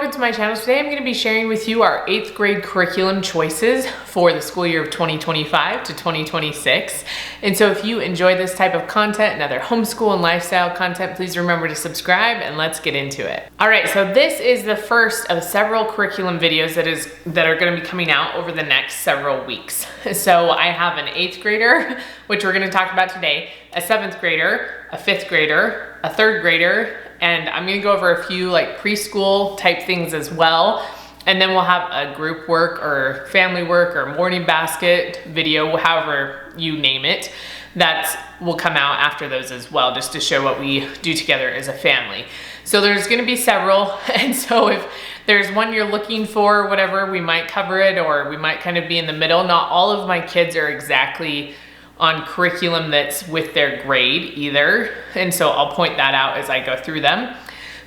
welcome to my channel. Today I'm going to be sharing with you our 8th grade curriculum choices for the school year of 2025 to 2026. And so if you enjoy this type of content and other homeschool and lifestyle content, please remember to subscribe and let's get into it. All right, so this is the first of several curriculum videos that are going to be coming out over the next several weeks. So I have an 8th grader, which we're going to talk about today, a 7th grader, a 5th grader, a 3rd grader, and I'm gonna go over a few like preschool type things as well. And then we'll have a group work or family work or morning basket video, however you name it, that will come out after those as well, just to show what we do together as a family. So there's gonna be several, and so if there's one you're looking for, whatever, we might cover it or we might kind of be in the middle. Not all of my kids are exactly on curriculum that's with their grade either. And so I'll point that out as I go through them.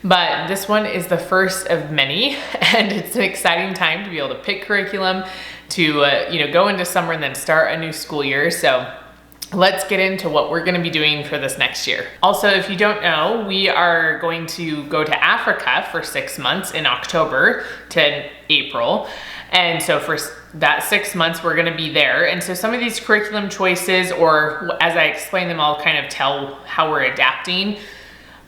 But this one is the first of many, and it's an exciting time to be able to pick curriculum, to go into summer and then start a new school year. So let's get into what we're gonna be doing for this next year. Also, if you don't know, we are going to go to Africa for 6 months in October to April. And so for that 6 months, we're gonna be there. And so some of these curriculum choices, or as I explain them, I'll kind of tell how we're adapting.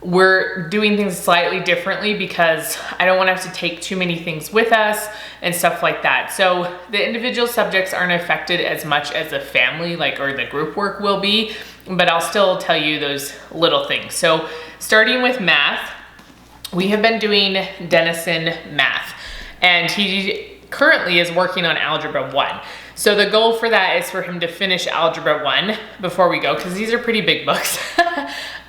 We're doing things slightly differently because I don't want to have to take too many things with us and stuff like that. So the individual subjects aren't affected as much as a family, or the group work will be, but I'll still tell you those little things. So starting with math, we have been doing Denison math, and he currently is working on Algebra 1. So the goal for that is for him to finish Algebra 1 before we go, because these are pretty big books.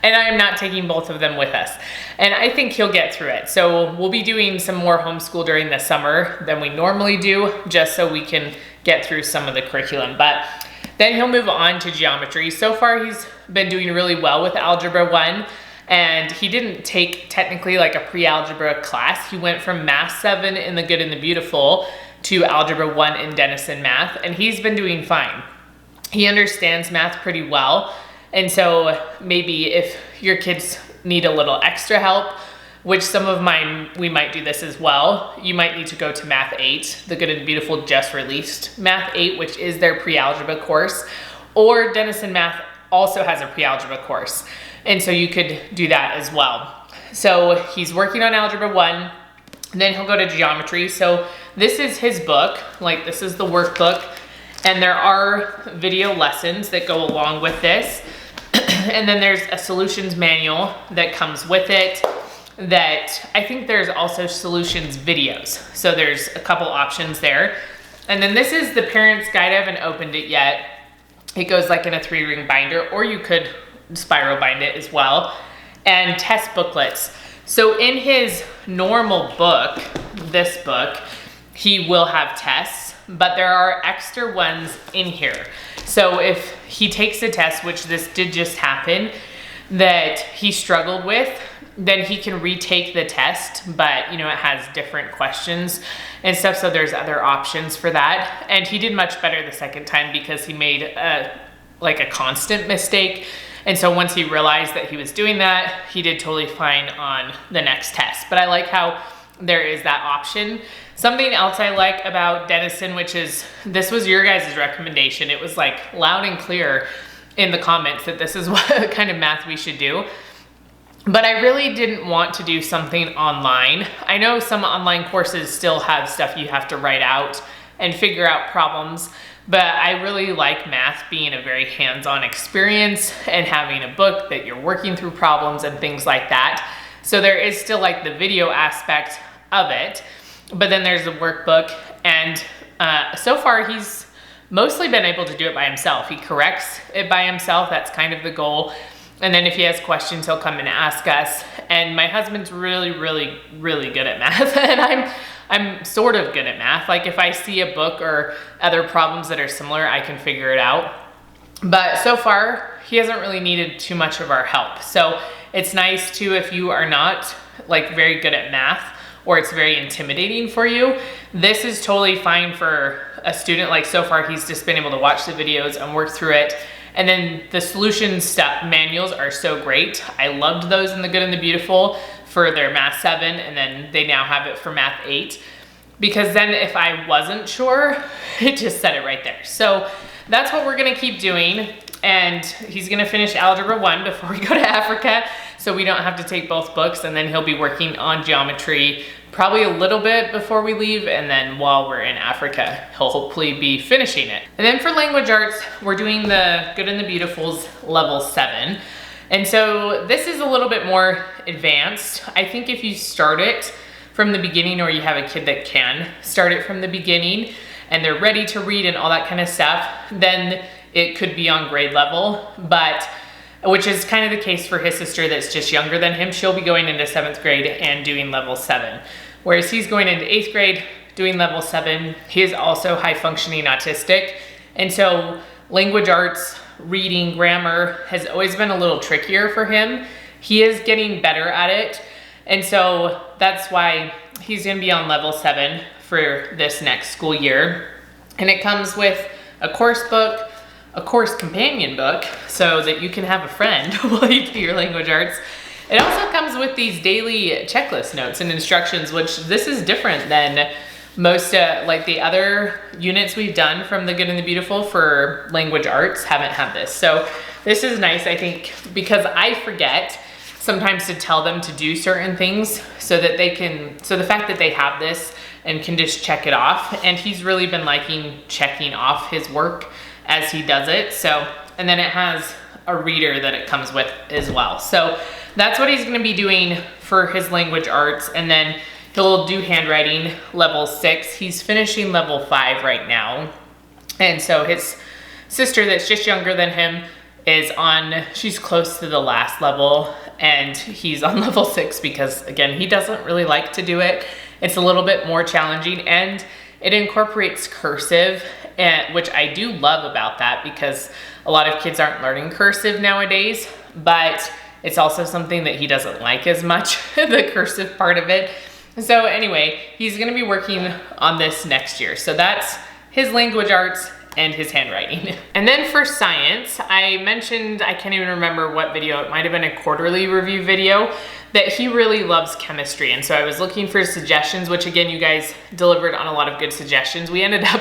And I am not taking both of them with us. And I think he'll get through it. So we'll be doing some more homeschool during the summer than we normally do, just so we can get through some of the curriculum. But then he'll move on to geometry. So far he's been doing really well with Algebra 1. And he didn't take technically like a pre-algebra class. He went from Math 7 in the Good and the Beautiful to Algebra 1 in Denison math, and he's been doing fine. He understands math pretty well. And so maybe if your kids need a little extra help, which some of mine, we might do this as well, you might need to go to Math 8. The Good and the Beautiful just released Math 8, which is their pre-algebra course, or Denison math also has a pre-algebra course. And so you could do that as well. So he's working on Algebra 1, and then he'll go to geometry. So this is his book, this is the workbook, and there are video lessons that go along with this. And then there's a solutions manual that comes with it, that I think there's also solutions videos. So there's a couple options there. And then this is the parent's guide. I haven't opened it yet. It goes in a 3-ring binder, or you could spiral bind it as well, and test booklets. So in his normal book, this book, he will have tests, but there are extra ones in here. So if he takes a test, which this did just happen, that he struggled with, then he can retake the test, but it has different questions and stuff, so there's other options for that. And he did much better the second time because he made a constant mistake. And so once he realized that he was doing that, he did totally fine on the next test. But I like how there is that option. Something else I like about Denison, this was your guys' recommendation. It was loud and clear in the comments that this is what kind of math we should do. But I really didn't want to do something online. I know some online courses still have stuff you have to write out and figure out problems, but I really like math being a very hands-on experience and having a book that you're working through problems and things like that. So there is still the video aspect of it, but then there's the workbook, and so far he's mostly been able to do it by himself. He corrects it by himself. That's kind of the goal. And then if he has questions, he'll come and ask us. And my husband's really, really, really good at math, and I'm sort of good at math. If I see a book or other problems that are similar, I can figure it out. But so far, he hasn't really needed too much of our help. So it's nice too if you are not very good at math, or it's very intimidating for you. This is totally fine for a student. So far, he's just been able to watch the videos and work through it. And then the solution manuals are so great. I loved those in the Good and the Beautiful for their Math 7, and then they now have it for Math 8. Because then if I wasn't sure, it just said it right there. So that's what we're gonna keep doing. And he's gonna finish Algebra 1 before we go to Africa, so we don't have to take both books, and then he'll be working on geometry probably a little bit before we leave, and then while we're in Africa, he'll hopefully be finishing it. And then for language arts, we're doing the Good and the Beautifuls level 7. And so this is a little bit more advanced. I think if you start it from the beginning, or you have a kid that can start it from the beginning and they're ready to read and all that kind of stuff, then it could be on grade level, but which is kind of the case for his sister that's just younger than him. She'll be going into 7th grade and doing level 7. Whereas he's going into 8th grade, doing level 7. He is also high functioning autistic. And so language arts, reading, grammar has always been a little trickier for him. He is getting better at it. And so that's why he's gonna be on level 7 for this next school year. And it comes with a course book, a course companion book, so that you can have a friend while you do your language arts. It also comes with these daily checklist notes and instructions, which this is different than most, like the other units we've done from the Good and the Beautiful for language arts haven't had this. So this is nice, I think, because I forget sometimes to tell them to do certain things so that they can, so the fact that they have this and can just check it off, and he's really been liking checking off his work as he does it. So, and then it has a reader that it comes with as well. So that's what he's gonna be doing for his language arts. And then he'll do handwriting level 6. He's finishing level 5 right now. And so his sister that's just younger than him is on, she's close to the last level, and he's on level 6 because again, he doesn't really like to do it. It's a little bit more challenging, and it incorporates cursive, and which I do love about that, because a lot of kids aren't learning cursive nowadays, but it's also something that he doesn't like as much, the cursive part of it. So anyway, he's gonna be working on this next year. So that's his language arts and his handwriting. And then for science, I mentioned, I can't even remember what video, it might've been a quarterly review video, that he really loves chemistry. And so I was looking for suggestions, which again, you guys delivered on a lot of good suggestions. We ended up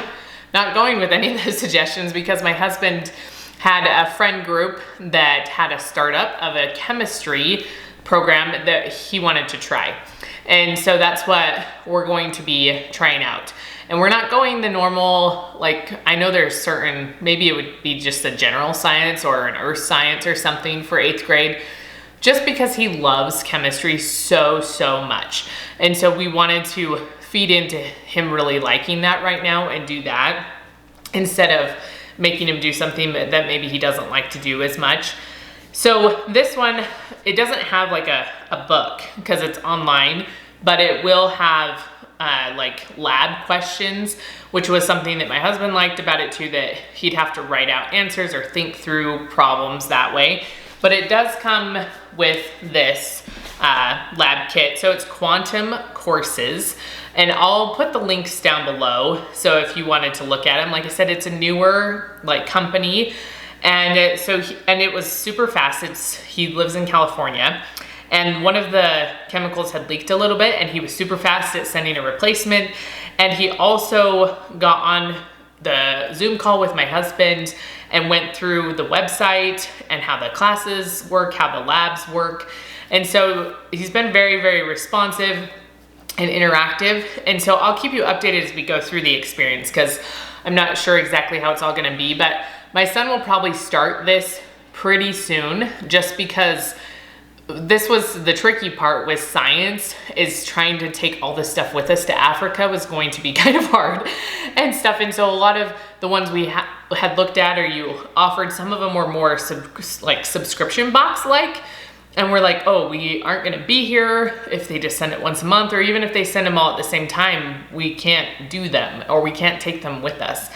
not going with any of those suggestions because my husband had a friend group that had a startup of a chemistry program that he wanted to try. And so that's what we're going to be trying out. And we're not going the normal, like, I know there's certain, maybe it would be just a general science or an earth science or something for 8th grade, just because he loves chemistry so, so much. And so we wanted to feed into him really liking that right now and do that instead of making him do something that maybe he doesn't like to do as much. So this one, it doesn't have like a book because it's online, but it will have like lab questions, which was something that my husband liked about it too, that he'd have to write out answers or think through problems that way. But it does come with this lab kit. So it's quantum courses, and I'll put the links down below. So if you wanted to look at them, like I said, it's a newer like company. And it was super fast. He lives in California, and one of the chemicals had leaked a little bit, and he was super fast at sending a replacement. And he also got on the Zoom call with my husband and went through the website and how the classes work, how the labs work. And so he's been very, very responsive and interactive. And so I'll keep you updated as we go through the experience, because I'm not sure exactly how it's all gonna be, but my son will probably start this pretty soon, just because this was the tricky part with science, is trying to take all this stuff with us to Africa was going to be kind of hard and stuff. And so a lot of the ones we had looked at, or you offered, some of them were more like subscription box like, and we're like, oh, we aren't gonna be here if they just send it once a month, or even if they send them all at the same time, we can't do them, or we can't take them with us.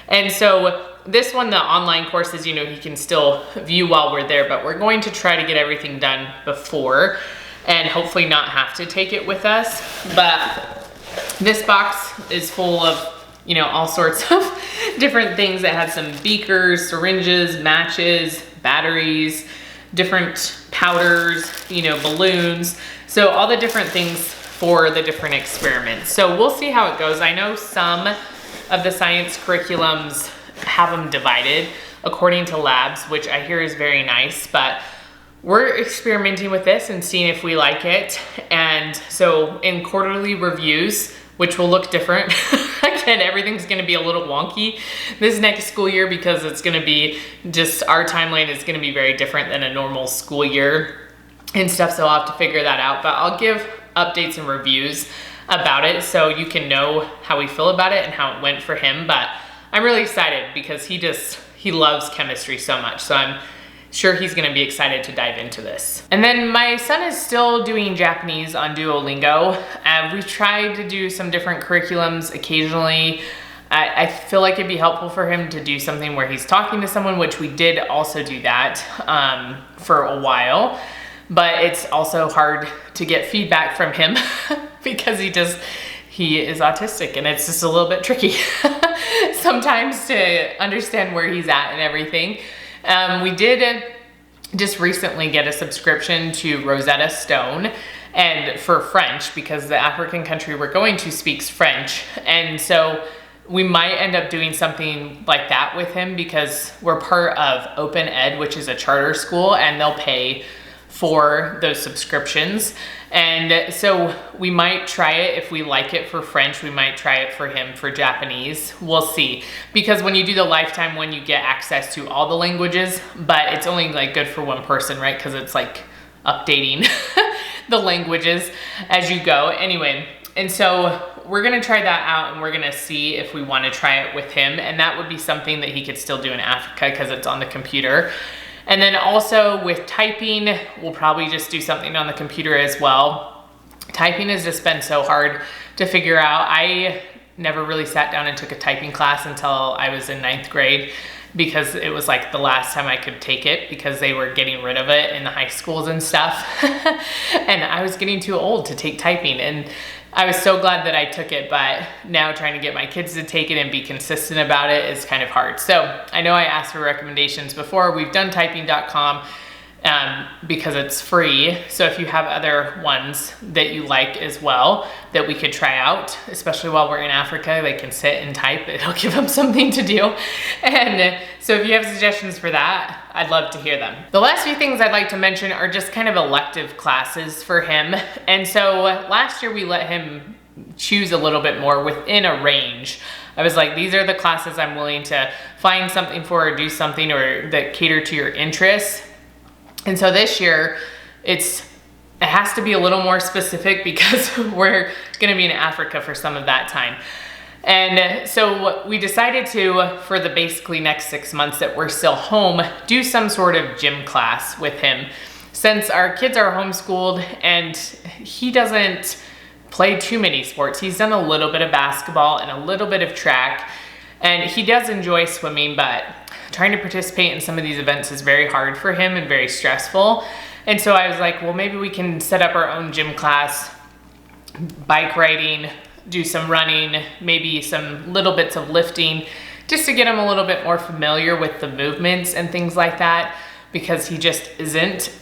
And so this one, the online courses, you know, he can still view while we're there, but we're going to try to get everything done before and hopefully not have to take it with us. But this box is full of, you know, all sorts of different things that had some beakers, syringes, matches, batteries, different powders, you know, balloons. So all the different things for the different experiments. So we'll see how it goes. I know some of the science curriculums have them divided according to labs, which I hear is very nice, but we're experimenting with this and seeing if we like it. And so in quarterly reviews, which will look different, again, everything's gonna be a little wonky this next school year because it's gonna be just, our timeline is gonna be very different than a normal school year and stuff, so I'll have to figure that out. But I'll give updates and reviews about it so you can know how we feel about it and how it went for him. But I'm really excited because he loves chemistry so much. So I'm sure he's gonna be excited to dive into this. And then my son is still doing Japanese on Duolingo. We've tried to do some different curriculums occasionally. I feel like it'd be helpful for him to do something where he's talking to someone, which we did also do that for a while. But it's also hard to get feedback from him because he is autistic, and it's just a little bit tricky sometimes to understand where he's at and everything. We did just recently get a subscription to Rosetta Stone and for French because the African country we're going to speaks French. And so we might end up doing something like that with him because we're part of Open Ed, which is a charter school, and they'll pay for those subscriptions. And so we might try it. If we like it for French, we might try it for him for Japanese. We'll see. Because when you do the lifetime one, you get access to all the languages, but it's only like good for one person, right? Because it's like updating the languages as you go. Anyway, and so we're gonna try that out and we're gonna see if we wanna try it with him. And that would be something that he could still do in Africa because it's on the computer. And then also with typing, we'll probably just do something on the computer as well. Typing has just been so hard to figure out. I never really sat down and took a typing class until I was in 9th grade because it was like the last time I could take it because they were getting rid of it in the high schools and stuff. And I was getting too old to take typing, and I was so glad that I took it, but now trying to get my kids to take it and be consistent about it is kind of hard. So I know I asked for recommendations before. We've done typing.com because it's free. So if you have other ones that you like as well that we could try out, especially while we're in Africa, they can sit and type. It'll give them something to do. And so if you have suggestions for that, I'd love to hear them. The last few things I'd like to mention are just kind of elective classes for him. And so last year we let him choose a little bit more within a range. I was like, these are the classes I'm willing to find something for or do something or that cater to your interests. And so this year, it has to be a little more specific because we're gonna be in Africa for some of that time. And so we decided to, for the basically next 6 months that we're still home, do some sort of gym class with him. Since our kids are homeschooled and he doesn't play too many sports. He's done a little bit of basketball and a little bit of track, and he does enjoy swimming, but trying to participate in some of these events is very hard for him and very stressful. And so I was like, well, maybe we can set up our own gym class, bike riding, do some running, maybe some little bits of lifting, just to get him a little bit more familiar with the movements and things like that, because he just isn't.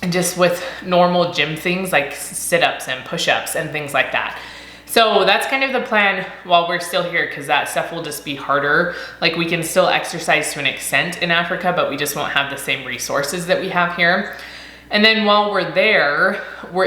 And just with normal gym things like sit-ups and push-ups and things like that. So that's kind of the plan while we're still here, because that stuff will just be harder. Like, we can still exercise to an extent in Africa, but we just won't have the same resources that we have here. And then while we're there,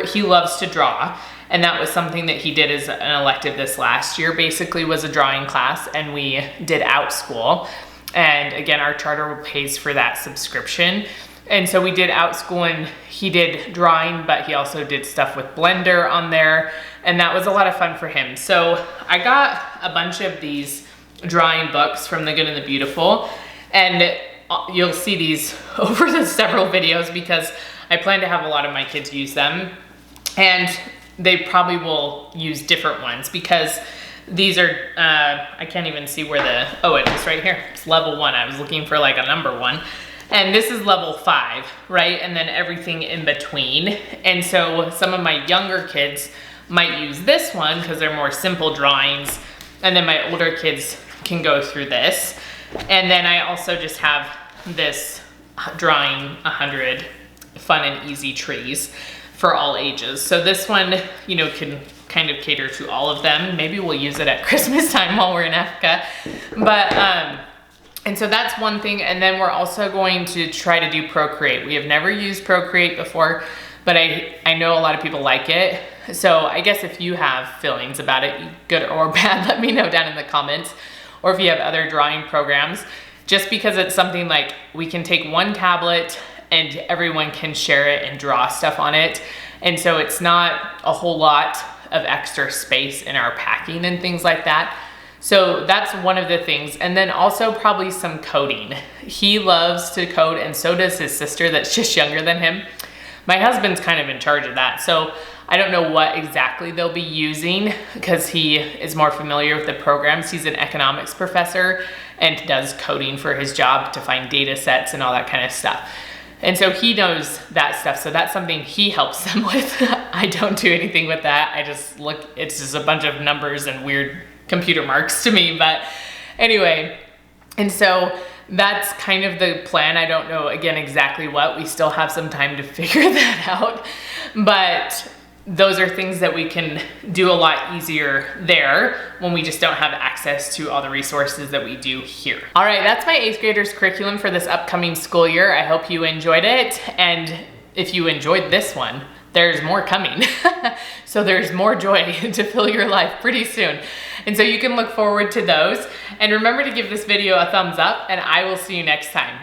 he loves to draw. And that was something that he did as an elective this last year, basically was a drawing class, and we did OutSchool. And again, our charter pays for that subscription. And so we did OutSchool, and he did drawing, but he also did stuff with Blender on there. And that was a lot of fun for him. So I got a bunch of these drawing books from The Good and the Beautiful. And you'll see these over the several videos because I plan to have a lot of my kids use them. And they probably will use different ones because these are, I can't even see where it is right here. It's level 1. I was looking for like a number 1. And this is level 5, right? And then everything in between. And so some of my younger kids might use this one because they're more simple drawings. And then my older kids can go through this. And then I also just have this drawing 100 fun and easy trees for all ages. So this one, you know, can kind of cater to all of them. Maybe we'll use it at Christmas time while we're in Africa. But, and so that's one thing. And then we're also going to try to do Procreate. We have never used Procreate before, but I know a lot of people like it. So I guess if you have feelings about it, good or bad, let me know down in the comments. Or if you have other drawing programs, just because it's something like we can take one tablet and everyone can share it and draw stuff on it. And so it's not a whole lot of extra space in our packing and things like that. So that's one of the things. And then also probably some coding. He loves to code, and so does his sister that's just younger than him. My husband's kind of in charge of that. So I don't know what exactly they'll be using because he is more familiar with the programs. He's an economics professor and does coding for his job to find data sets and all that kind of stuff. And so he knows that stuff. So that's something he helps them with. I don't do anything with that. I just look, it's just a bunch of numbers and weird computer marks to me. But anyway, and so that's kind of the plan. I don't know, again, exactly what. We still have some time to figure that out. But those are things that we can do a lot easier there when we just don't have access to all the resources that we do here. All right, that's my 8th graders curriculum for this upcoming school year. I hope you enjoyed it. And if you enjoyed this one, there's more coming. So there's more joy to fill your life pretty soon. And so you can look forward to those. And remember to give this video a thumbs up, and I will see you next time.